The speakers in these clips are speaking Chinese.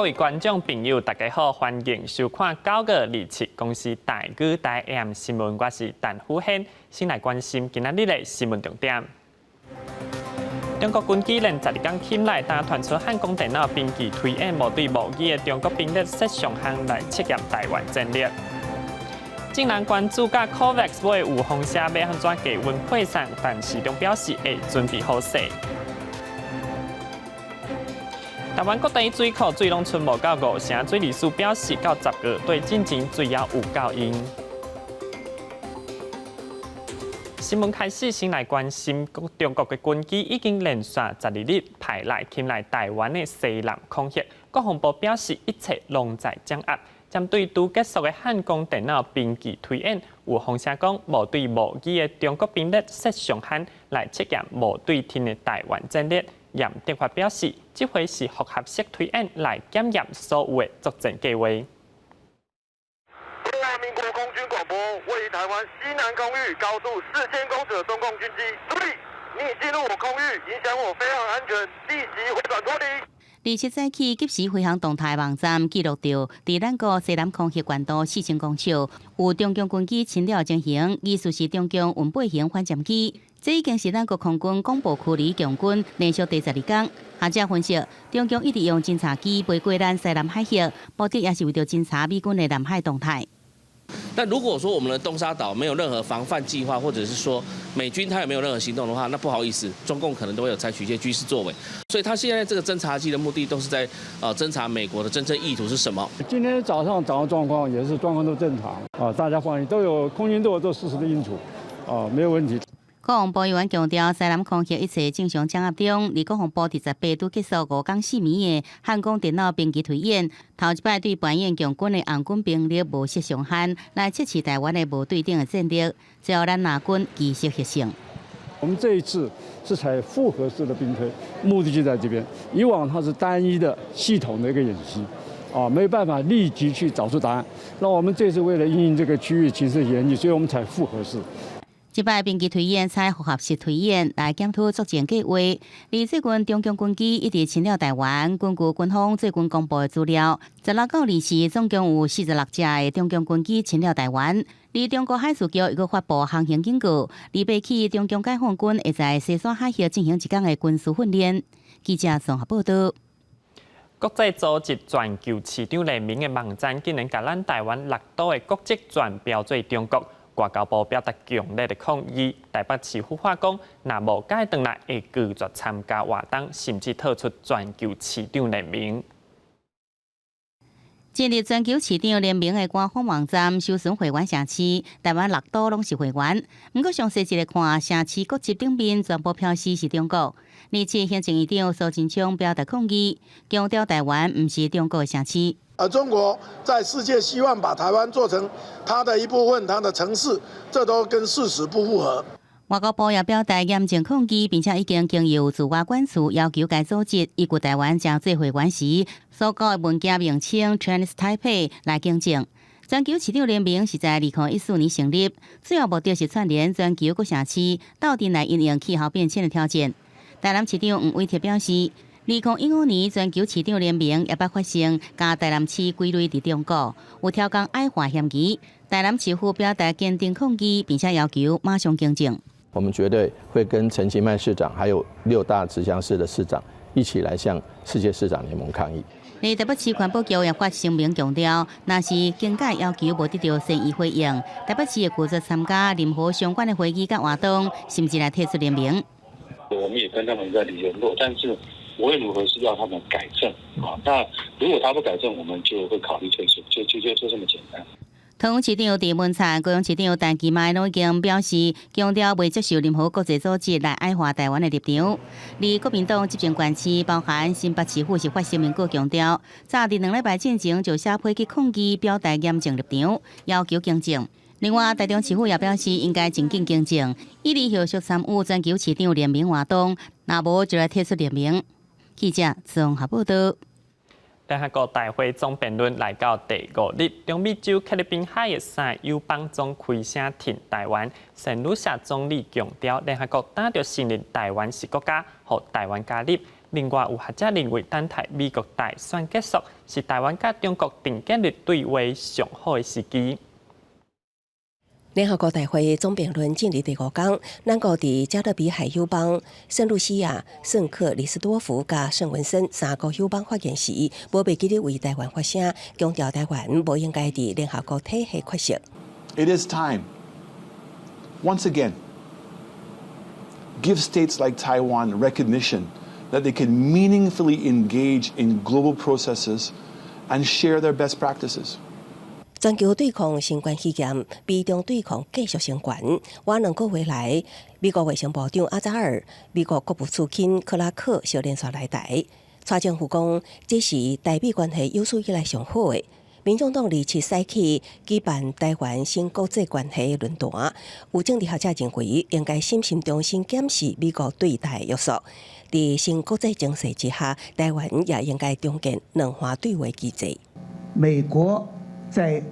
各位观众朋友，大家好，欢迎收看9月27公司大语台 AM 新闻，我是陈虎宪，先来关心今仔日的新闻重点。中国军机连12天起来，打传出汉光电脑兵棋推演无对无语的中国兵力设上项来测验台湾战略。竟然关注甲 COVAX 会有风险，要安怎加温配送，但市场表示会准备好势。台湾各地水库水拢存无到5成，水利署表示，到10月对进前水也有够用。新闻开始，先来关心中国的军机已经连续12日派来侵来台湾的西南空域。国防部表示，一切拢在掌握。针对拄结束的汉光电脑兵棋推演，有风声讲无对无语的中国兵力设上限来测验无对天的台湾战略。严德发表示，这回是复合式推演来检验所有的作战计划。中华民国空军广播，位于台湾西南空域高度4000公尺的中共军机，注意，你进入我空域，影响我飞航安全，立即回转脱离。27早起及时飞行动态网站记录到，伫咱国西南空域悬度4000公尺，有中共军机侵扰情形，疑似是中共运8型反舰机。这已经是咱国空军广播区里共军连续第12天。学者分析，中共一直用侦察机飞过咱西南海域，目的也是为着侦察美军的南海动态。那如果说我们的东沙岛没有任何防范计划，或者是说美军他也没有任何行动的话，那不好意思，中共可能都会有采取一些军事作为。所以他现在这个侦察机的目的都是在侦察美国的真正意图是什么。今天早上掌握状况也是状况都正常啊，大家放心，都有空军都有做适时的应处啊，没有问题。国防部员强调，西南空域一切正常掌握中。而国防部18拄结束5天4暝的汉光电脑兵棋推演，头一摆对扮演强军的红军兵力无设上限，来测试台湾的无对等的战略，只要咱拿军继续获胜。我们这一次是采复合式的兵推，目的就在这边。以往它是单一的系统的一个演习，啊，没有办法立即去找出答案。那我们这次为了因应这个区域情势演习，所以我们采复合式。这摆兵棋推演采复合式推演来检讨作战计划。而最近中共军机一直侵扰台湾，根据军方最近公布的资料，16到24总共有46架的中共军机侵扰台湾。而中国海事局又发布航行警告，28起中共解放军会在西沙海峡进行1天的军事训练。记者综合报道。国际组织全球市场联盟的网站竟然把咱台湾6都的国籍全标做中国。外交部表达强烈的抗议，台北市府话讲，若无解回来，会拒绝参加活动，甚至退出全球市场联盟。近日，全球市场联盟的官方网站收存会员城市，台湾6都拢是会员。不过，详细一来看，城市国籍顶面全部标示是中国。日前，行政院长苏贞昌表达抗议，强调台湾不是中国的城市。而中国在世界希望把台湾做成它的一部分，它的城市，这都跟事实不符合。外交部也表达严正抗议，并且已经经由驻外管处要求该组织依据台湾加做会员时所告的文件名称 Chinese Taipei 来更正。全球市场联盟是在2014年成立，主要目的是串联全球各城市，到底来因应气候变迁的挑战。台南市长吴伟霆表示，2015年全球市场联盟也捌发生将台南市归类伫中国，有挑工矮化嫌疑。台南市府表达坚定抗议，并且要求马上更正。我们绝对会跟陈其迈市长还有6大直辖市的市长一起来向世界市长联盟抗议。台北市环保局也发声明强调，若是更改要求无得到善意回应，台北市会拒绝参加任何相关的会议甲活动，甚至来退出联盟。我们也跟他们在联络，但是无论如何是要他们改正啊。那如果他不改正，我们就会考虑退出，就这么简单。桃园市长郑文灿、高雄市长陈其迈拢已经表示，强调未接受任何国际组织来矮化台湾的立场。而国民党执政县市，包含新北市府是发声明告强调，早伫2礼拜进前就写批去抗议，表达严正立场，要求更正。另外，台中市府也表示，应该尽紧更正，以利后续参与全球市场联盟活动，若无就来退出联盟。记者综合报道。联合国大会总辩论来到第5日，中美洲菲律宾海的3友邦总开声挺台湾。圣卢夏总理强调，联合国打着承认台湾是国家，和台湾加入，另外，有学者认为，等待美国大选结束，是台湾甲中国定建立对话上好的时机。联合国大会总辩论进入第5天，咱国伫加勒比海友邦、圣露西亚、圣克里斯多福甲圣文森3个友邦发言时，无被记得为台湾发声，强调台湾无应该伫联合国体系缺席。It is time, once again, give states like Taiwan recognition that they can meaningfully engage in global processes and share their best practices. 全球对抗新冠肺炎，美中对抗继续升悬。2个月来，美国卫生部长阿扎尔、美国国务次卿克拉克小连续来台。蔡政府讲，这是台美关系有史以来上好的。民众党27赛起举办台湾新国际关系论坛，有政治学者认为，应该审慎重新检视美国对台约束。在新国际情势之下，台湾也应该重建两岸对话机制。美国在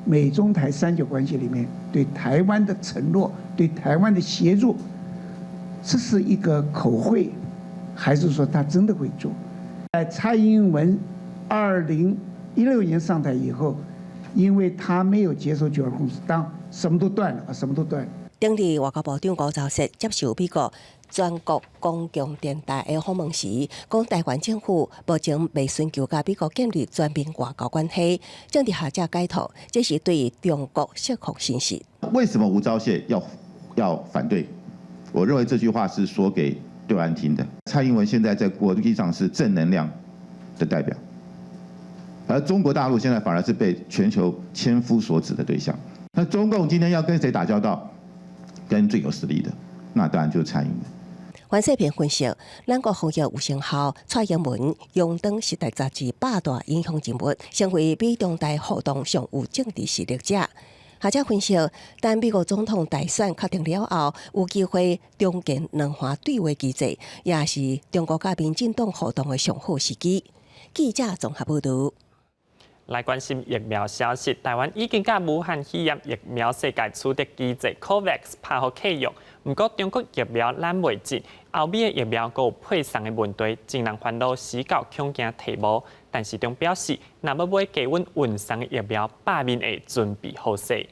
美中台3角关系里面对台湾的承诺、对台湾的协助，这是一个口惠，还是说他真的会做？在蔡英文2016年上台以后，因为他没有接受9·2共识，当什么都断了，什么都断了。顶日外交部长吴钊燮接受美国全国公共电台的访问时，讲台湾政府目前未寻求甲美国建立全面外交关系。政治学者解读，这是对中国释放信息。为什么吴钊燮要反对？我认为这句话是说给对岸听的。蔡英文现在在国际上是正能量的代表，而中国大陆现在反而是被全球千夫所指的对象。那中共今天要跟谁打交道？跟最有实力的，那当然就是蔡英文。环视频分析，咱国防疫有成效，蔡英文荣登《时代》杂志8大影响人物，成为美中台互动上有政治实力者。学者分析，但美国总统大选确定了后，有机会重建两岸对话机制，也是中国甲民进党互动的上好时机。记者综合报道。来关心疫苗消息，台湾已经甲武汉肺炎疫苗世界取得机制 COVAX 拍好启用，不过中国疫苗揽未进，欧美的疫苗还有配送的问题，真人烦恼死到恐惊提无。但是中表示，若要买加稳运送的疫苗，8面会准备好势。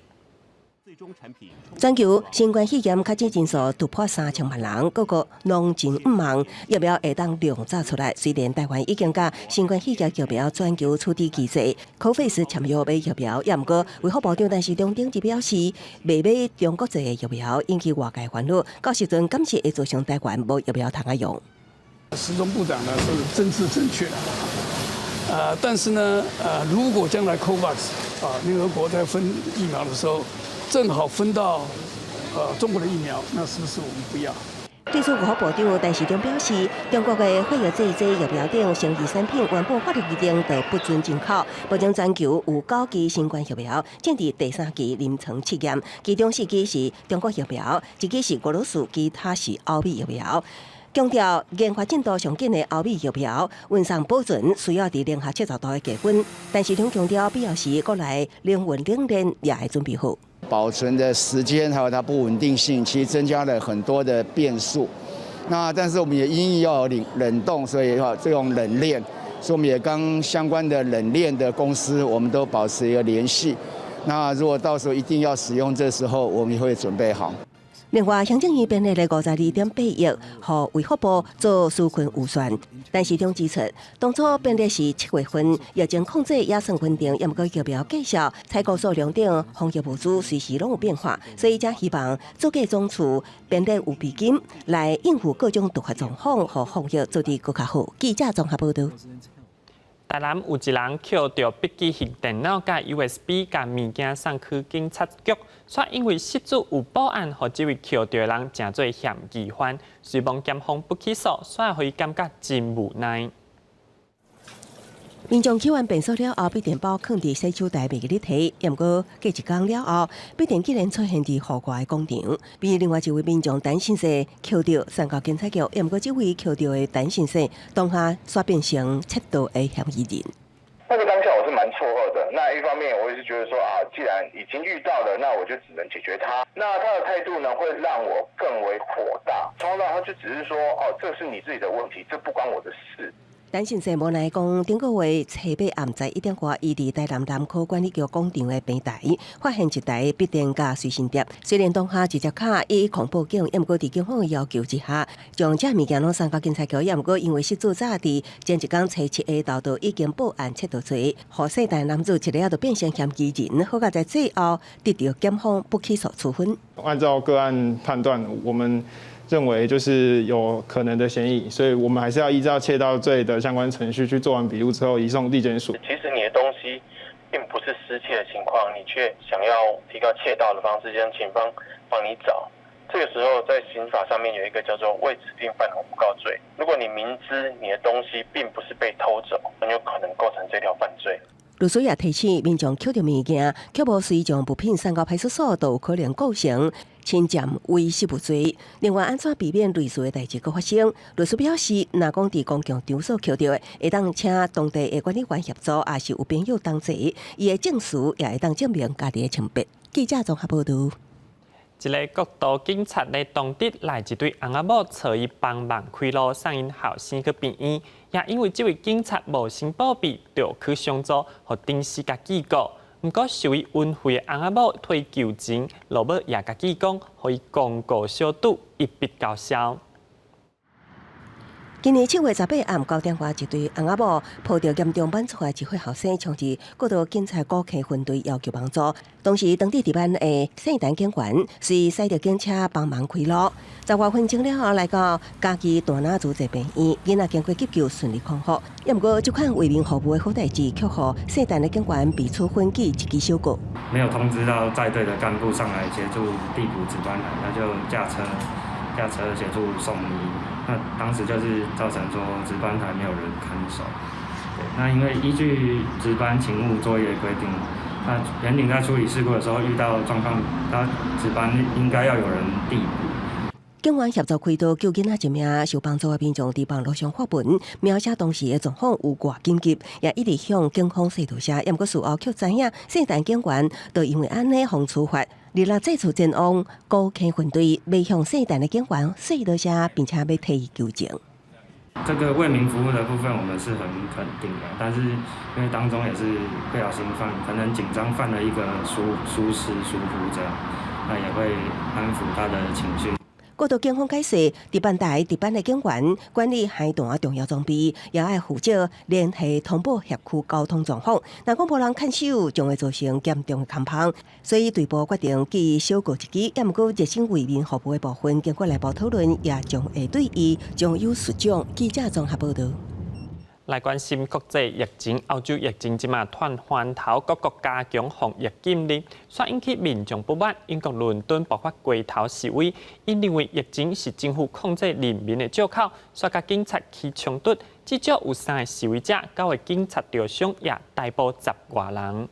全球新冠肺炎确诊人数突破3000万人，各国拢真不忙，疫苗会当量早出来。虽然台湾已经甲新冠肺炎疫苗全球取缔机制 COVAX 签约买疫苗，也毋过卫福部长陈时中顶日表示，未买中国籍的疫苗引起外界烦恼。到时阵敢是会造成台湾无疫苗通用？时中部长呢是政治正确的，但是呢，如果将来 COVAX 联合国在分疫苗的时候，正好分到中国的疫苗，那是不是我们不要？对此，卫福部长陈时中表示，中国的辉瑞这疫苗等生技产品原本法律规定就不准进口。目前全球有9支新冠疫苗正伫第3期临床试验，其中4支是中国疫苗，1支是俄罗斯，其他是欧美疫苗。强调研发进度上紧的欧美疫苗，运送保存需要伫零下70度的低温。但是中强调必要时，国内冷运冷链也会准备好。保存的时间还有它不稳定性，其实增加了很多的变数。那但是我们也因应要有冷冻，所以这种冷链，所以我们也跟相关的冷链的公司，我们都保持一个联系。那如果到时候一定要使用，这时候我们也会准备好。另外，行政院编列的52.8亿，和卫福部做纾困预算。但是中指出，当初编列是7月份，疫情控制也算稳定，也毋过疫苗计销、采购数量等防疫物资随时拢有变化，所以才希望租界总处编列有备金来应付各种突发状况和防疫做得更加好。记者综合报道。台南有一人捡到笔记型电脑甲 USB 甲物件送去警察局，却因为失主有报案，和这位捡到的人成做嫌疑犯，随望检方不起诉，所以会感觉真无奈。民众取完便所了后，笔电包放伫洗手台袂记咧摕，也毋过过一天了后，笔电竟然出现伫户外的广场。比另外一位民众单身者捡到，送到警察局，也毋过这位捡到的单身者当下煞变成窃盗的嫌疑人。那个当下我是蛮错愕的。那一方面我也是觉得说既然已经遇到了，那我就只能解决它。那他的态度呢，会让我更为火大。从头到尾他就只是说这是你自己的问题，这不关我的事。陈先生无奈讲，顶个月七八暗在1点外，伊伫台南南科管理局广场的平台，发现一台笔电甲随身碟。虽然当下直接卡伊恐报警，也毋过伫警方的要求之下，将这物件拢送到警察局。也毋过因为失主早伫前一天初7下昼已经报案窃盗罪，何姓大男子一日就变成嫌疑人，好在最后得到检方不起诉处分。按照个案判断，我们认为就是有可能的嫌疑，所以我们还是要依照窃盗罪的相关程序去做完笔录之后移送地检署。其实你的东西并不是失窃的情况，你却想要提高窃盗的方式，让警方帮你找。这个时候在刑法上面有一个叫做未指定犯后不告罪。如果你明知你的东西并不是被偷走，很有可能构成这条犯罪。律师也提醒民众捡到物件，却无随将物品送到派出所，都有可能构成侵占威胁物罪。另外，安怎避免类似的代志搁发生？律师表示，若讲伫公共场所捡到的，会当请当地的管理员协助，也是有朋友同齐，伊的证词也会当证明家己的清白。记者综合报道。一个国道警察咧当日来一对翁仔某找伊帮忙开路，送因后生去病院，也因为这位警察无心报备，就去上诉，互顶事甲记告。不过受伊运费的翁仔某退求情，老母也甲记讲，互伊公告小赌，一笔勾销。今年7月18暗9点外，一对翁仔某抱着严重满出的一岁后生，冲至国道警察高级分队要求帮助。当时当地值班的姓陈警员随驶着警车帮忙开路。10多分钟了后，来到嘉义大拿主治病院，囡仔经过急救顺利康复。也不过，这款为民服务的好代志，却互姓陈的警员被处分记一支小过。没有通知到在队的干部上来协助递补值班台，他就驾车协助送医。那当时就是造成说值班台没有人看守。对，那因为依据值班勤务作业规定，那员警在处理事故的时候遇到状况，他值班应该要有人递补。警员协助开刀救囡仔一命，受帮助的民众伫网络上发文，描写当时的状况有偌紧急，也一直向警方说道谢。也毋过事后却知影，姓陈警员就因为安尼互处罚。日落再次前往高级分队，未向姓陈的警员说道谢，并且要替伊求情。这个为民服务的部分，我们是很肯定的，但是因为当中也是不小心可能紧张犯了一个疏忽这样，那也会安抚他的情绪。国道警方解释，值班台值班的警员管理海段重要装备，也要负责联系通报辖区交通状况。若讲无人看守，将会造成严重的空旷，所以队部决定记小过一支。也毋过热心为民服务的部分，经过内部讨论，也将会对伊将有суд奖。记者综合报道。来关心国际疫情，欧洲疫情即马窜翻头，各国加强防疫禁令，却引起民众不满。英国伦敦爆发街头示威，因认为疫情是政府控制人民的借口，却甲警察起冲突。至少有3个示威者，9个警察受伤，也逮捕10外人。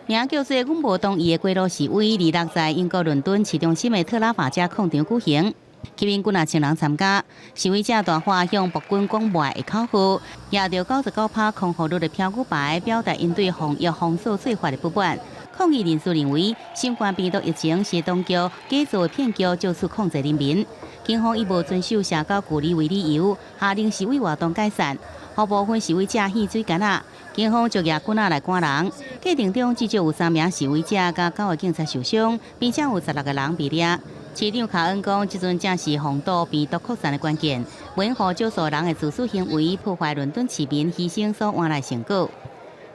名叫做“阮无同意”的街头示威，26在英国伦敦市中心的特拉法加广场举行。起面几千人参加，示威者大喊向北军广播的口号，也着99趴空号率的标语牌，表达因对防疫封锁做法的不满。抗议人士认为，新冠病毒疫情是当局假造的骗局，借此控制人民。警方以无遵守社交距离为理由，下令示威活动解散。互部分示威者献水干仔，警方就举棍仔来赶人。过程中至少有3名示威者甲9个警察受伤，并且有16个人被抓。市长卡恩讲，这阵正是防堵病毒扩散的关键，免互少数人的自私行为破坏伦敦市民牺牲所换来成果。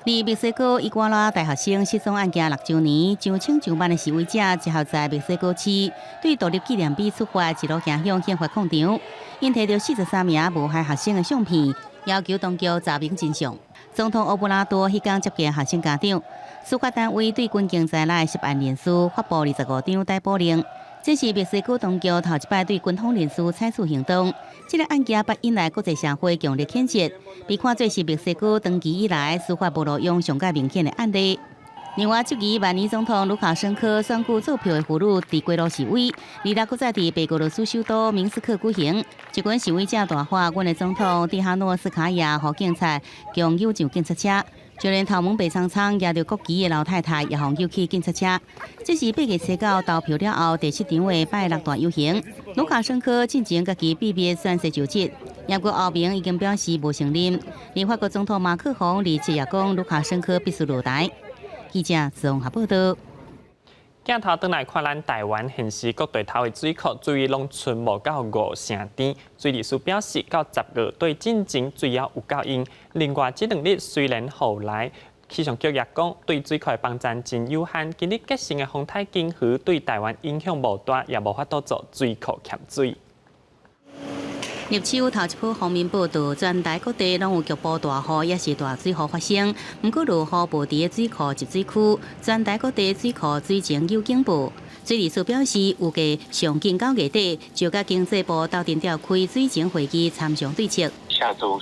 而墨西哥伊瓜拉大学生失踪案件6周年，上千上万的示威者集合在墨西哥市，对独立纪念碑出发，一路行向宪法广场。因摕到43名无害学生的相片，要求当局查明真相。总统奥布拉多迄天接见学生家长，司法单位对军警在内10案人士发布25张逮捕令。这是墨西哥当局头一摆对军方人士采取行动。这个案件被引来国际社会强烈谴责，被看作是墨西哥长期以来司法不漏用上界明显的案例。另外，这期万年总统卢卡申科选举做票的妇女伫街头示威，26搁在伫白俄罗斯首都明斯克举行。一群示威者大喊：“阮的总统蒂哈诺斯卡亚和警察强扭上警察车。”就连头毛白苍苍、拿着国旗的老太太也互救去警察车。这是8月19投票了后第7场的拜6大游行。卢卡申科进行家己秘密宣誓就职，也国后面已经表示无承认。而法国总统马克宏27日讲，卢卡申科必须落台。记者综合报道。镜头转来看，咱台湾现时各地头的水库水位拢存无到5成低。水利署表示，到10月对进前水要有够用。另外，这2日虽然后来气象局也讲对水库的帮站真有限，今日结成的风台经河对台湾影响无大，也无法度做水库欠水。入秋头一波方面报道，全台各地拢有局部大雨，也是大水河发生。不过，落雨无伫水库集水区，全台各地水库水情有警报。水利署表示，预计上近9月底就甲经济部斗阵召开水情会议，参详对策。下周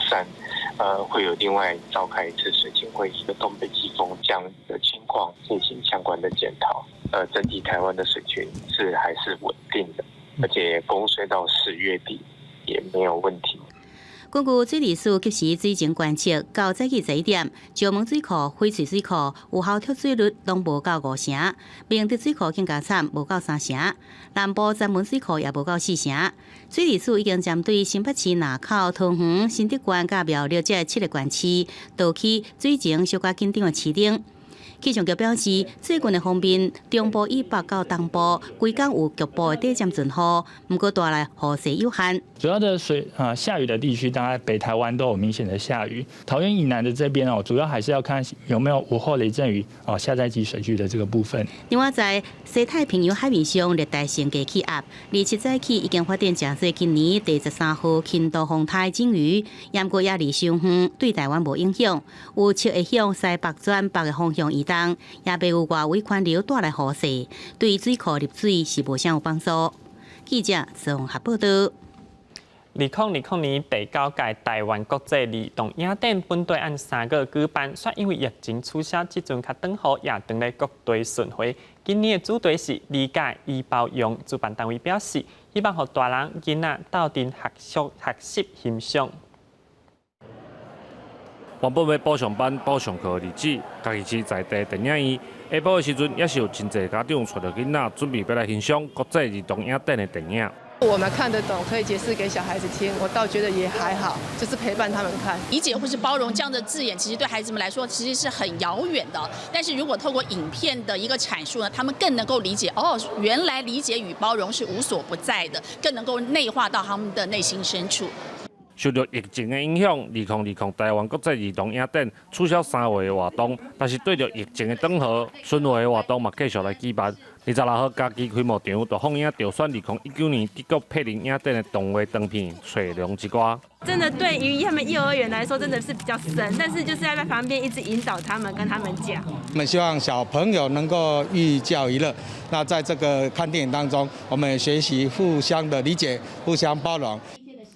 3，会有另外召开一次水情会议的东北季风这样的情况进行相关的检讨。整体台湾的水情还是稳定的，而且供水到10月底。也没有问题。根据水利署及时水情观测，到早起11点，石门水库、翡翠水库有效脱水率拢无到5成，明德水库更加惨，无到3成，南部闸门水库也无到4成。水利署已经针对新北市南口、桃园、新德县、甲苗栗这7个县市，导起水情小可紧张的市顶。气象局表示，最近的方面，中部以北到东部，规港有局部的短暂阵雨，不过带来雨势有限。主要的下雨的地区，大概北台湾都有明显的下雨。桃园以南的这边主要还是要看有没有午后雷阵雨下载级水区的这个部分。另外，在西太平洋海面上，热带性低气压27早起已经发展成做今年第13号轻度风台鲸鱼，不过也离伤远，对台湾无影响。有测会向西北转北的方向移动，也袂有外围环流带来雨势，对水库入水是无啥有帮助。记者综合报道。2020年第9届台湾国际儿童影展本队按3个举办，却因为疫情取消，即阵较转好，也转来各队巡回。今年的主题是理解与包容，主办单位表示，希望让大人囡仔斗阵学习欣赏。原本要补上班、补上课的日子，家己市在地电影院下晡的时阵，也是有真侪家长带着囡仔准备要来欣赏国际儿童影展的电影。我们看得懂，可以解释给小孩子听，我倒觉得也还好，就是陪伴他们看。理解或是包容这样的字眼，其实对孩子们来说其实是很遥远的。但是如果透过影片的一个阐述呢，他们更能够理解原来理解与包容是无所不在的，更能够内化到他们的内心深处。受到疫情的影响，2020台湾国际儿童影展取消3月的活动，但是对着疫情的转好，巡回的活动嘛继续来举办。26号家己开幕场就放映调选2019年德国柏林影展的动画短片《水龙之歌》。真的对于他们幼儿园来说，真的是比较深，但是就是要在旁边一直引导他们，跟他们讲。我们希望小朋友能够寓教于乐。那在这个看电影当中，我们学习互相的理解，互相包容。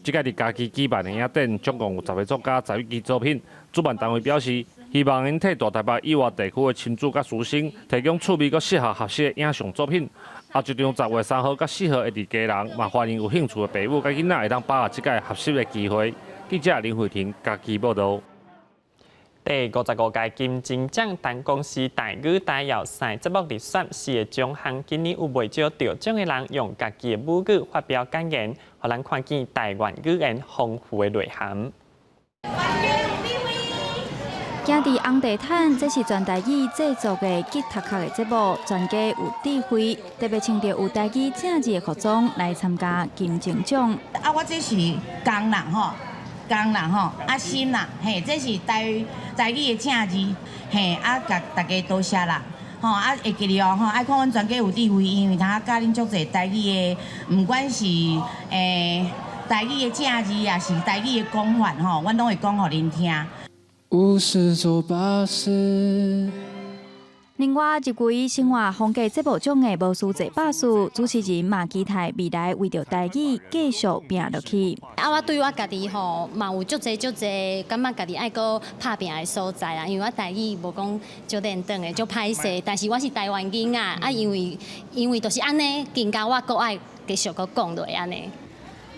这届伫家己举办的影展，总共有10个作家、11支作品。主办单位表示，希望因替大台北以外地区的亲子甲师生提供趣味佮适合适的影像作品。后一场10月3号甲4号会伫家人，嘛欢迎有兴趣的父母甲囡仔会当把握这届合适的机会。记者林慧婷家己报道。第55届金钟奖单公司台语台谣赛节目入选4个奖项，今年有袂少得奖的人用家己的母语发表感言，互咱看见台湾语言丰富的内涵。行伫红地毯，这是全台语制作的吉他课的节目，全家有智慧，特别穿着有台语正字的服装来参加金钟奖。我这是工人吼。心啦，嘿，这是台语的正字，嘿，大家多谢啦，会记哩哦，爱看阮全家有智慧，因为他教恁足侪台语的，不管是台语的正字，也是台语的讲法，阮拢会讲互恁听。无事做巴士。另外，入围生活风格节目奖的无输坐巴士主持人马基泰未来为着台语继续拼落去。我对我家己嘛有足侪感觉家己爱搁拍拼的所在啦，因为我台语无讲足练长的，足歹势。但是我是台湾囡仔，因为就是安尼，更加我搁爱继续搁讲落安尼。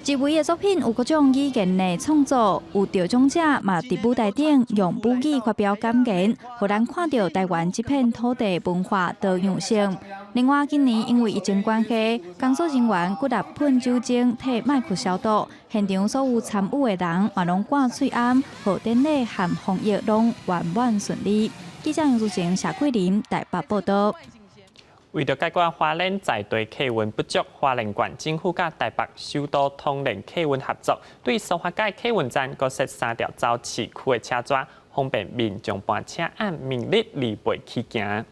入围的作品有各种语言的创作，有得奖者嘛伫舞台顶用母语发表感言，互咱看到台湾这片土地文化多样性。另外，今年因为疫情关系，工作人员骨力喷酒精替麦克消毒，现场所有参与的人嘛拢挂喙罨，互典礼和防疫拢圆满顺利。记者杨淑成、谢桂林台北报道。为了解决花莲在地客运不足，花莲县政府甲台北首都通联客运合作，对苏花界客运站各设3条走市区的车抓，方便民众搬车按明日离背去行。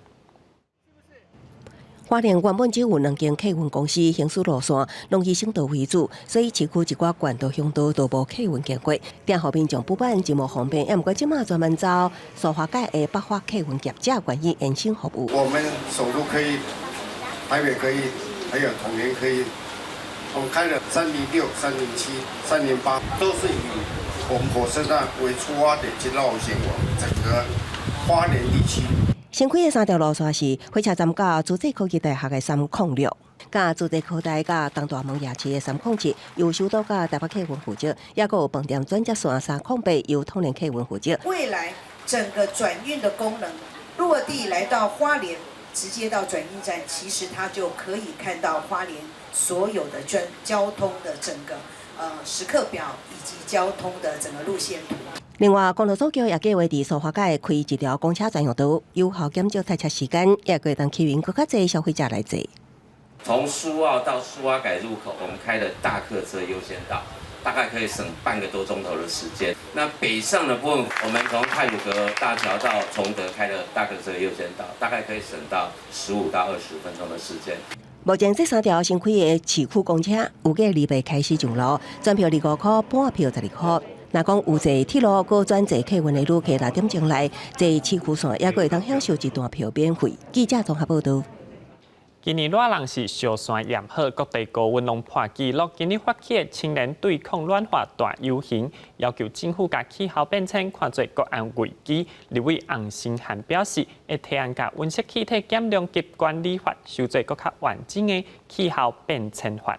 花莲原本只有2间客运公司行驶路线，拢以省道为主，所以市区一寡县道、乡道都无客运经过，定互民众不办真无方便。也毋过即马专门找苏花界的北花客运业者愿意延伸服务。我们首都可以，台北可以，还有统联可以。我们开了306、307、308，都是以我们火车站为出发点去绕行我们整个花莲地区。新开的3条路线是火车站到竹济科技大学的306，甲竹济科大甲东大门夜市的307，由首都甲台北客运负责，也有饭店转接线308由通联客运负责。未来整个转运的功能落地来到花莲，直接到转运站，其实它就可以看到花莲所有的交通的整个时刻表以及交通的整个路线图。另外，公路总局也计划伫苏花界开一条公车专用道，有效减少塞车时间，也可以当吸引更加多消费者来坐。从苏澳到苏花改入口，我们开了大客车优先道，大概可以省半个多钟头的时间。那北上的部分，我们从太鲁阁大桥到崇德开了大客车优先道，大概可以省到15到20分钟的时间。目前这3条新开的市区公车，有价离北开始上路，专票25块，半票12块。若讲有坐铁路，搁转坐客运的旅客6点钟来坐市区线，也会当享受一段票免费。记者综合报道。今年热浪是小山炎热，各地高温拢破纪录。今年发起的青年对抗暖化大游行，要求政府把气候变迁看作国安危机。立委洪新涵表示，会提案把温室气体减量及管理法修做更较完整的气候变迁法。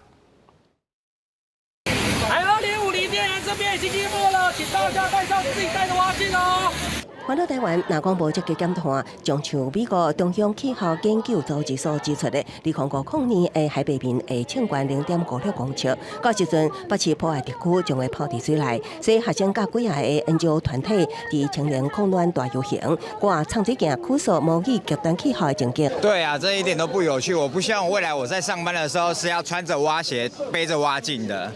2050电源这边已经淹没了，请大家带上自己带的蛙镜哦。环岛台湾若讲无积极减碳，将像美国中央气候研究组织所指出的，2050年的海北面会清悬0.56公尺，到时阵北市破坏地区将会泡伫水内。所以学生甲几下个研究团体伫青年抗暖大游行，挂长水镜苦诉模拟极端气候的情景。对啊，这一点都不有趣。我不希望未来我在上班的时候是要穿着蛙鞋、背着蛙镜的。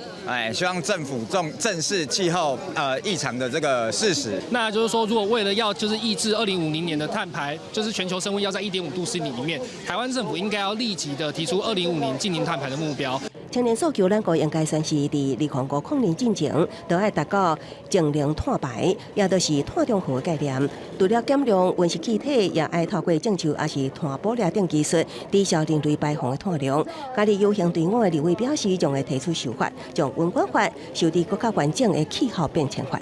希望政府正视气候异常的这个事实。那就是说，如果为了要就是抑制2050年的碳排，就是全球升温要在1.5度C里面，台湾政府应该要立即的提出2050年净零碳排的目标。青年诉求，咱国应该先是伫2050年进前，都要达到净零碳排，也就是碳中和的概念。除了减量温室气体，也爱透过政策，也是碳捕掠等技术，抵消人类排放的碳量。家己游行队伍的立委表示，将会提出修法，将温管法修伫更加完整的气候变迁法。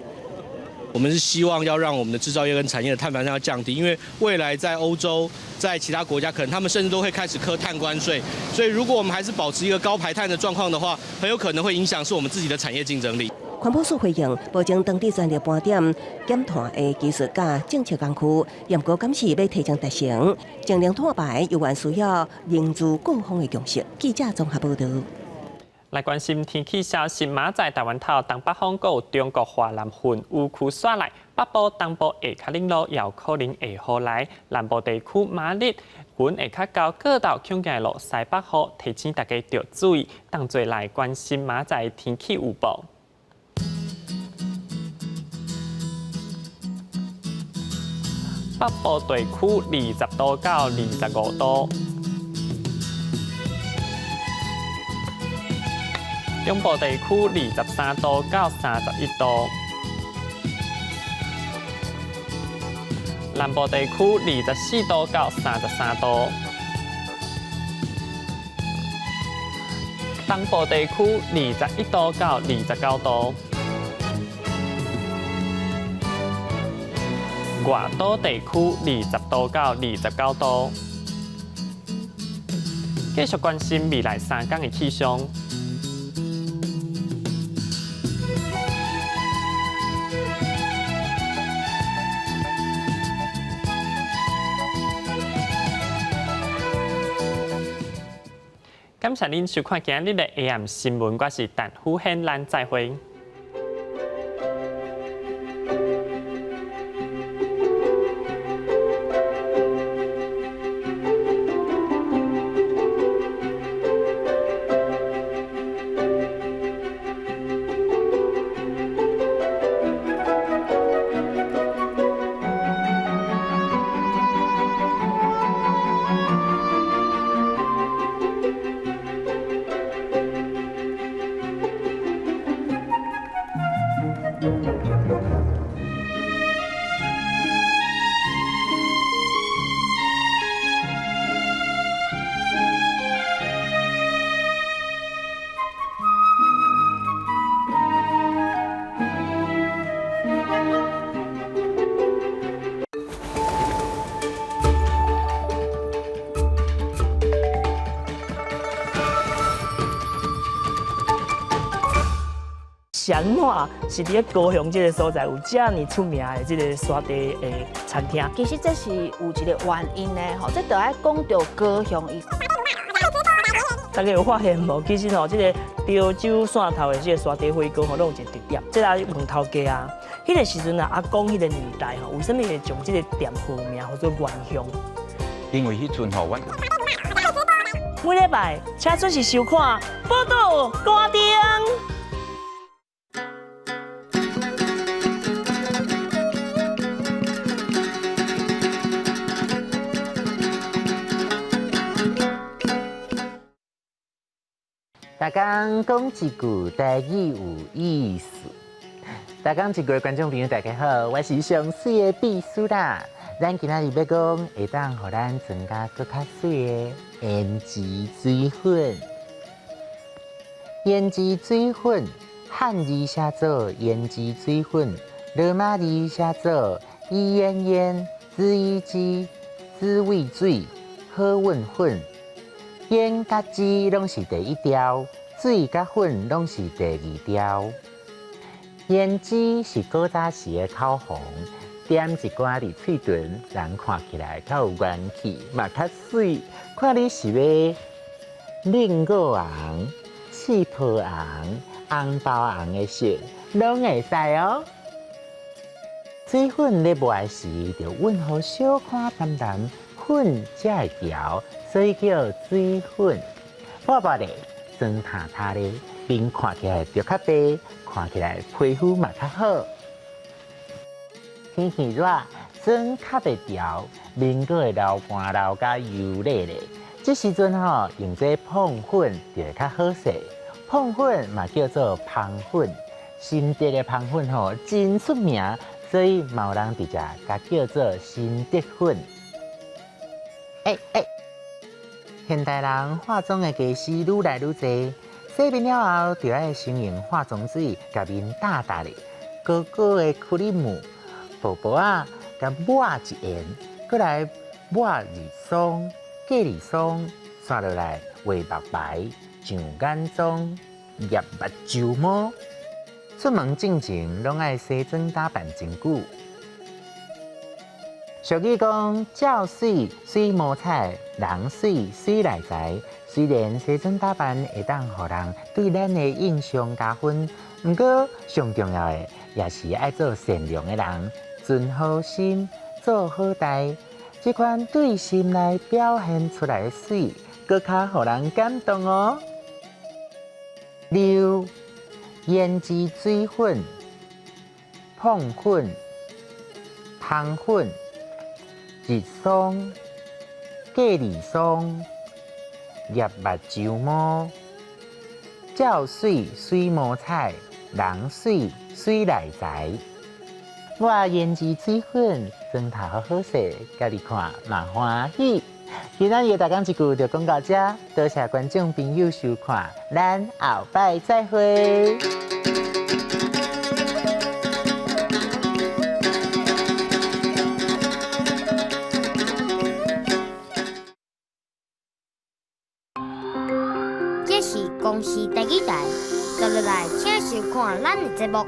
我们是希望要让我们的制造业跟产业的碳排量要降低，因为未来在欧洲、在其他国家，可能他们甚至都会开始课碳关税，所以如果我们还是保持一个高排碳的状况的话，很有可能会影响是我们自己的产业竞争力。环保署回应，保证当地专业盘点减碳的技术甲政策工具，严格监视要提升达成净零碳排，又还需要凝聚各方的共识。记者综合报道。来关心天气消息，明仔台湾头东北方有中国华南云雨区刷来，北部、东部下较冷落，也有可能会雨来。南部地区明日云会较高，各道恐见落西北雨，提醒大家要注意。当做来关心明仔的天气预报。北部地区20度到25度。中部地区23度到31度，南部地区24度到33度，东部地区21度到29度，外岛地区20度到29度。继续关心未来3天的气象。感谢您收看今日的 AM 新闻，我是陈虎宪，咱再会。祥华是伫咧高雄这个所在有这么出名的这个沙地的餐厅。其实这是有一个原因的吼，这就要讲到高雄伊。大家有发现无？其实吼，这个潮州汕头的这个沙地火锅吼，拢有一个特点。这来问头家啊，迄个时阵啊，阿公迄个年代吼，为什么会将这个店号名叫做原乡？因为迄阵吼，阮每礼拜请准时收看报道歌丁。大家讲一句台语有意思。大家一句观众朋友大家好，我是上水的秘书啦。咱今仔日要讲会当互咱增加更较水的胭脂水粉。胭脂水粉汉字写作胭脂水粉，罗马字写作伊烟烟、滋伊滋、滋味水、好运粉。胭甲脂拢是第一条，水甲粉拢是第二条。胭脂是古早时的口红，点一寡伫嘴唇，人看起来较有元气，嘛较水。看你是要令果红、气泡红、红包红的色，拢会使哦。水粉咧抹时，就温和小看淡淡，粉才会调。所以叫水粉，薄薄的、酸塌塌的，面看起来就较白，看起来皮肤嘛较好。天气热，酸较袂调，面阁会流汗流甲油腻咧。这时阵吼，用这碰粉就会较好势。碰粉嘛叫做芳粉，新竹的芳粉吼真出名，所以嘛有人直接甲叫做新竹粉。现代人化妆的技师愈来愈多，洗面了后就要先用化妆水，甲面打打的，高高的克里姆，薄薄啊，甲抹一圆，过来抹二霜、隔二霜，刷落来画白白，上眼妆，入目睭毛。出门进前，拢爱西装打扮真久。俗语讲：照水水无彩，人水水来财。虽然西装打扮会当互人对咱的印象加分，不过上重要的也是爱做善良的人，存好心，做好代。这款对心内表现出来的水，更较互人感动哦。六、胭脂水粉、碰粉、芳粉。一霜、隔二霜、入目睭毛，照水水无彩，人水水来财。我胭脂水粉装头好好势，家己看嘛欢喜。今仔日大家一句就讲到这，多谢观众朋友收看，咱后摆再会。这是公司第几台，接落来请收看咱的节目。